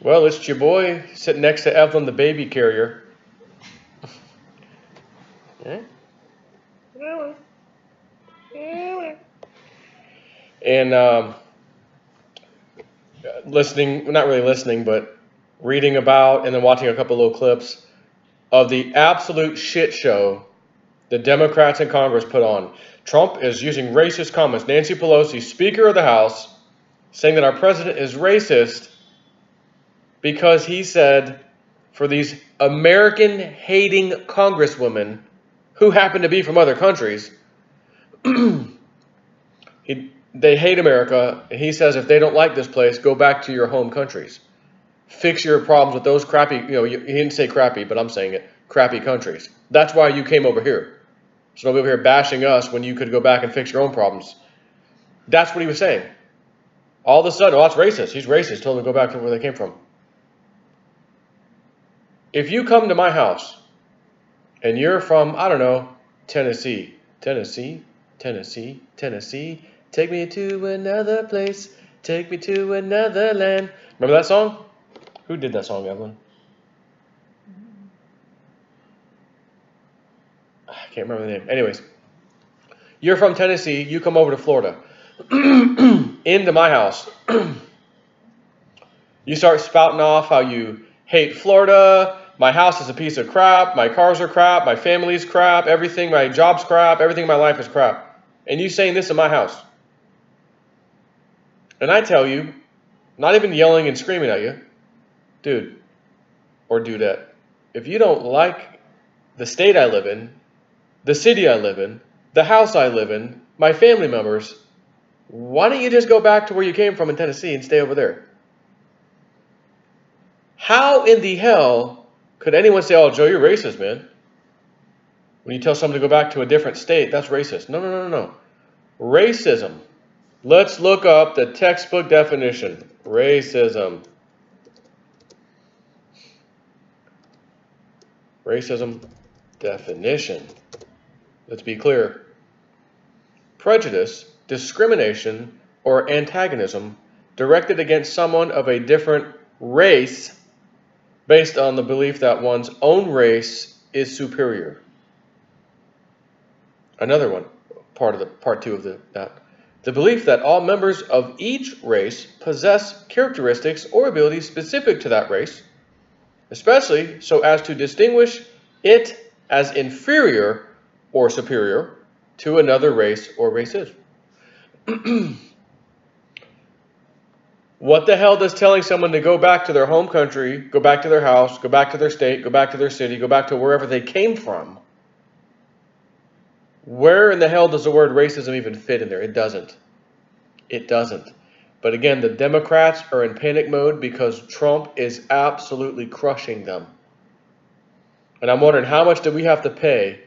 Well, it's your boy sitting next to Evelyn, the baby carrier. And listening, not really listening, but reading about and then watching a couple little clips of the absolute shit show the Democrats in Congress put on. Trump is using racist comments. Nancy Pelosi, Speaker of the House, saying that our president is racist because he said for these American-hating congresswomen who happen to be from other countries, they hate America, and he says if they don't like this place, go back to your home countries. Fix your problems with those crappy, he didn't say crappy, but I'm saying it, crappy countries. That's why you came over here. So don't be over here bashing us when you could go back and fix your own problems. That's what he was saying. All of a sudden, that's racist. He's racist. Told them to go back to where they came from. If you come to my house and you're from, I don't know, Tennessee, take me to another place, take me to another land. Remember that song? Who did that song, Evelyn? I can't remember the name. Anyways, you're from Tennessee, you come over to Florida, into my house. You start spouting off how you hate Florida, my house is a piece of crap, my cars are crap, my family's crap, everything, my job's crap, everything in my life is crap. And you saying this in my house. And I tell you, not even yelling and screaming at you, dude or dudette, if you don't like the state I live in, the city I live in, the house I live in, my family members, why don't you just go back to where you came from in Tennessee and stay over there? How in the hell could anyone say, oh, Joe, you're racist, man? When you tell someone to go back to a different state, that's racist. No. Racism. Let's look up the textbook definition. Racism. Racism definition. Let's be clear. Prejudice, discrimination, or antagonism directed against someone of a different race based on the belief that one's own race is superior. Another one, part two of that. The belief that all members of each race possess characteristics or abilities specific to that race, especially so as to distinguish it as inferior or superior to another race or races. What the hell does telling someone to go back to their home country, go back to their house, go back to their state, go back to their city, go back to wherever they came from? Where in the hell does the word racism even fit in there? It doesn't. It doesn't. But again, the Democrats are in panic mode because Trump is absolutely crushing them. And I'm wondering, how much do we have to pay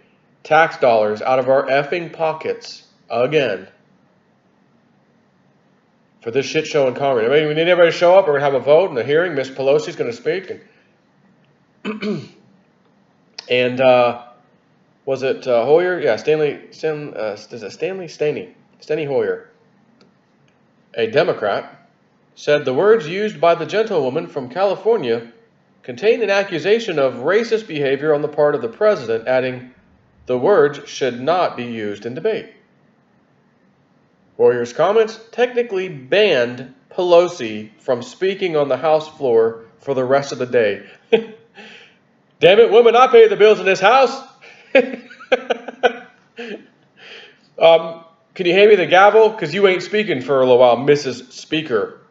tax dollars out of our effing pockets again for this shit show in Congress? We need everybody to show up. We're going to have a vote and a hearing. Miss Pelosi's going to speak. And was it Hoyer? Yeah, Steny Hoyer, a Democrat, said the words used by the gentlewoman from California contained an accusation of racist behavior on the part of the president, adding, the words should not be used in debate. Hoyer's comments technically banned Pelosi from speaking on the House floor for the rest of the day. Damn it, women, I pay the bills in this house. Can you hand me the gavel? Because you ain't speaking for a little while, Mrs. Speaker.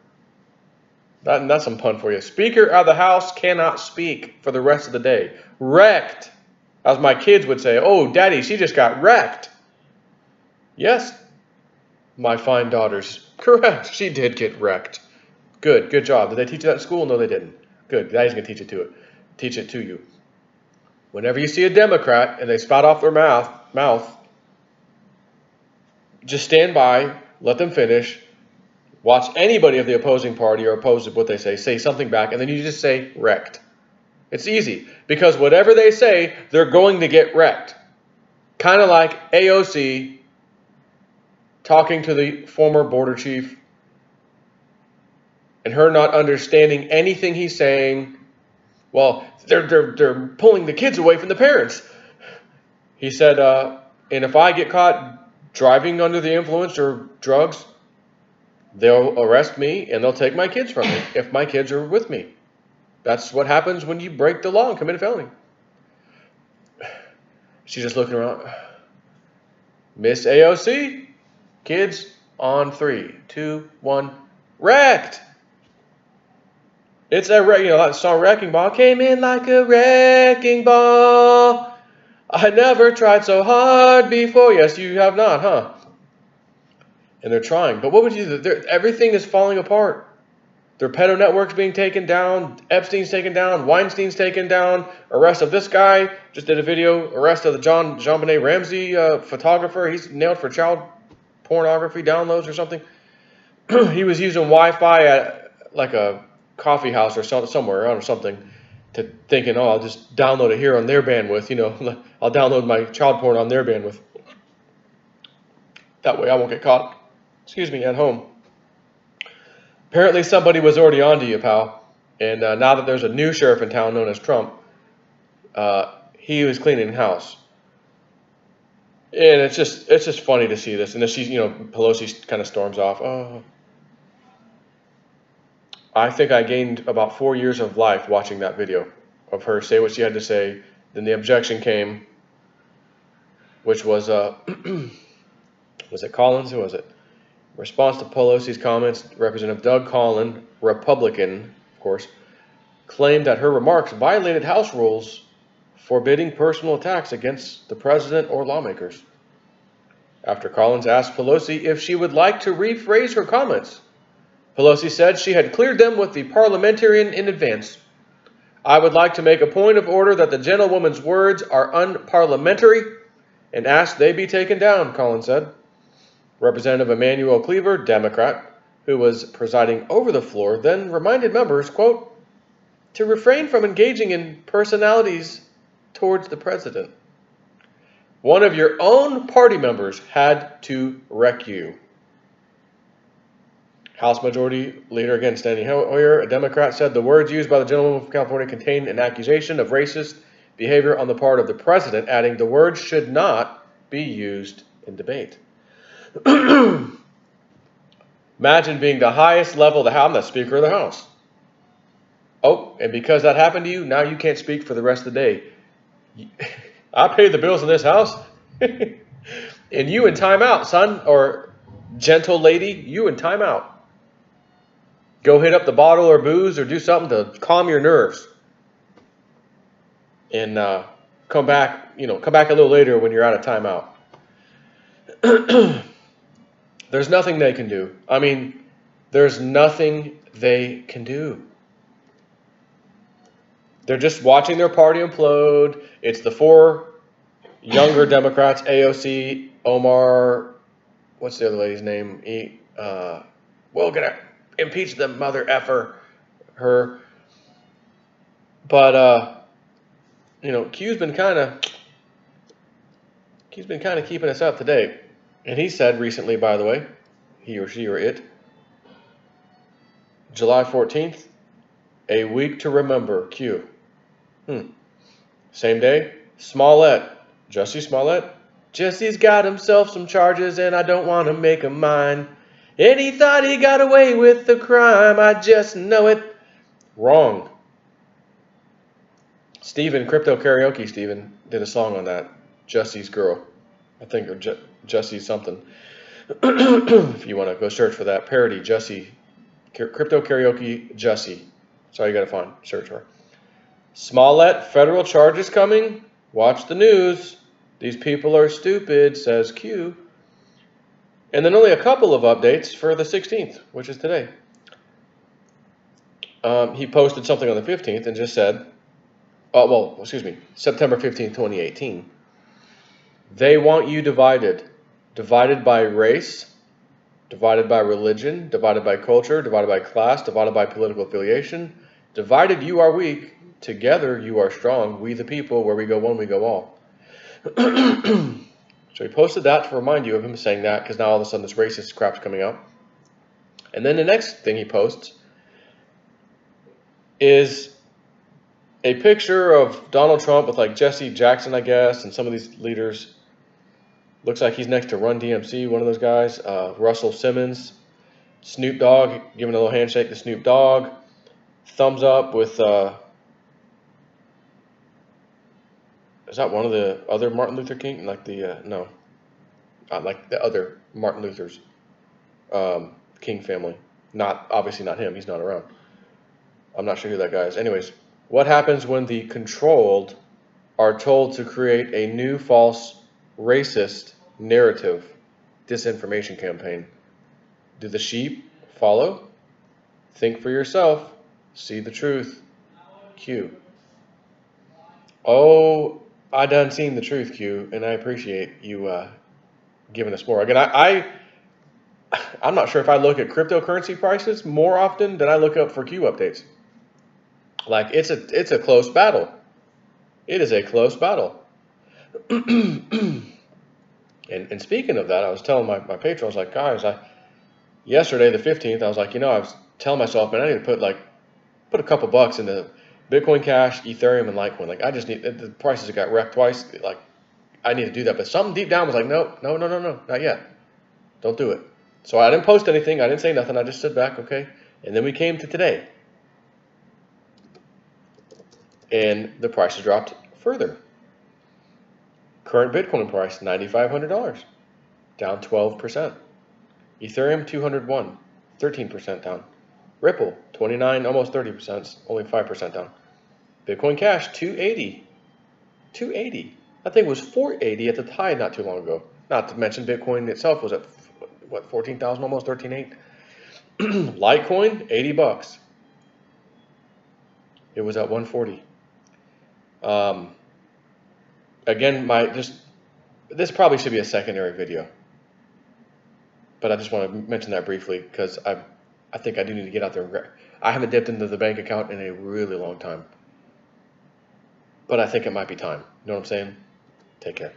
That's some pun for you. Speaker of the House cannot speak for the rest of the day. REKT. As my kids would say, oh, Daddy, she just got wrecked. Yes, my fine daughters. Correct. She did get wrecked. Good job. Did they teach you that in school? No, they didn't. Good. Daddy's going to teach it to you. Whenever you see a Democrat and they spout off their mouth, just stand by, let them finish, watch anybody of the opposing party or opposed to what they say something back, and then you just say wrecked. It's easy, because whatever they say, they're going to get wrecked. Kind of like AOC talking to the former border chief and her not understanding anything he's saying. Well, they're pulling the kids away from the parents. He said, and if I get caught driving under the influence or drugs, they'll arrest me and they'll take my kids from me if my kids are with me. That's what happens when you break the law and commit a felony. She's just looking around. Miss AOC, kids on 3, 2, 1, wrecked. It's that song Wrecking Ball. Came in like a wrecking ball. I never tried so hard before. Yes, you have not, huh? And they're trying. But what would you do? Everything is falling apart. Their pedo network's being taken down. Epstein's taken down. Weinstein's taken down. Arrest of this guy. Just did a video. Arrest of the JonBenet Ramsey photographer. He's nailed for child pornography downloads or something. He was using Wi-Fi at like a coffee house or somewhere or something, thinking, oh, I'll just download it here on their bandwidth. I'll download my child porn on their bandwidth. That way I won't get caught. At home. Apparently somebody was already onto you, pal. And now that there's a new sheriff in town known as Trump, he was cleaning house. And it's just funny to see this. And then Pelosi kind of storms off. Oh, I think I gained about 4 years of life watching that video of her say what she had to say. Then the objection came, which was, was it Collins? Who was it? In response to Pelosi's comments, Representative Doug Collins, Republican, of course, claimed that her remarks violated House rules forbidding personal attacks against the president or lawmakers. After Collins asked Pelosi if she would like to rephrase her comments, Pelosi said she had cleared them with the parliamentarian in advance. I would like to make a point of order that the gentlewoman's words are unparliamentary and ask they be taken down, Collins said. Representative Emanuel Cleaver, Democrat, who was presiding over the floor, then reminded members, quote, to refrain from engaging in personalities towards the president. One of your own party members had to wreck you. House Majority Leader again, Steny Hoyer, a Democrat, said the words used by the gentlewoman from California contained an accusation of racist behavior on the part of the president, adding the words should not be used in debate. Imagine being the highest level of the House. I'm the Speaker of the House. Oh, and because that happened to you, now you can't speak for the rest of the day. I pay the bills in this house. And you in timeout, son, or gentle lady, you in timeout. Go hit up the bottle or booze or do something to calm your nerves. And come back a little later when you're out of timeout. There's nothing they can do. I mean, there's nothing they can do. They're just watching their party implode. It's the 4 younger Democrats, AOC, Omar, what's the other lady's name? We're going to impeach the mother effer, her. But, Q's been kind of keeping us up to date. And he said recently, by the way, he or she or it, July 14th, a week to remember, Q. Same day, Jussie Smollett. Jesse's got himself some charges and I don't want to make him mine. And he thought he got away with the crime, I just know it. Wrong. Crypto Karaoke Steven, did a song on that. Jussie's Girl. I think, or Jussie something. If you want to go search for that. Parody, Jussie. Crypto Karaoke, Jussie. That's all you got to find. Search for. Smollett, federal charges coming. Watch the news. These people are stupid, says Q. And then only a couple of updates for the 16th, which is today. He posted something on the 15th and just said, September 15th, 2018. They want you divided. Divided by race, divided by religion, divided by culture, divided by class, divided by political affiliation. Divided you are weak, together you are strong. We the people, where we go one, we go all. So he posted that to remind you of him saying that, because now all of a sudden this racist crap's coming out. And then the next thing he posts is a picture of Donald Trump with like Jesse Jackson, I guess, and some of these leaders. Looks like he's next to Run DMC, one of those guys. Russell Simmons, Snoop Dogg, giving a little handshake to Snoop Dogg. Thumbs up with, is that one of the other Martin Luther King? Like the, no, like the other Martin Luther's King family. Obviously not him, he's not around. I'm not sure who that guy is. Anyways, what happens when the controlled are told to create a new false racist narrative disinformation campaign? Do the sheep follow? Think for yourself. See the truth. Q. Oh, I done seen the truth, Q, and I appreciate you giving us more. Again, I'm not sure if I look at cryptocurrency prices more often than I look up for Q updates. Like it's a close battle. It is a close battle. And speaking of that, I was telling my patron, I was like, guys, yesterday the 15th, I was like, I was telling myself, man, I need to put a couple bucks into Bitcoin Cash, Ethereum, and Litecoin. Like I just need, the prices got wrecked twice. Like I need to do that, but something deep down was like, no, not yet. Don't do it. So I didn't post anything. I didn't say nothing. I just stood back, okay. And then we came to today, and the prices dropped further. Current Bitcoin price $9,500, down 12%. Ethereum 201, 13% down. Ripple 29, almost 30%, only 5% down. Bitcoin Cash 280. That thing was 480 at the high not too long ago. Not to mention Bitcoin itself was at what, 14,000, almost 13.8. Litecoin $80. It was at 140. Again, this probably should be a secondary video, but I just want to mention that briefly because I think I do need to get out there. I haven't dipped into the bank account in a really long time, but I think it might be time. You know what I'm saying? Take care.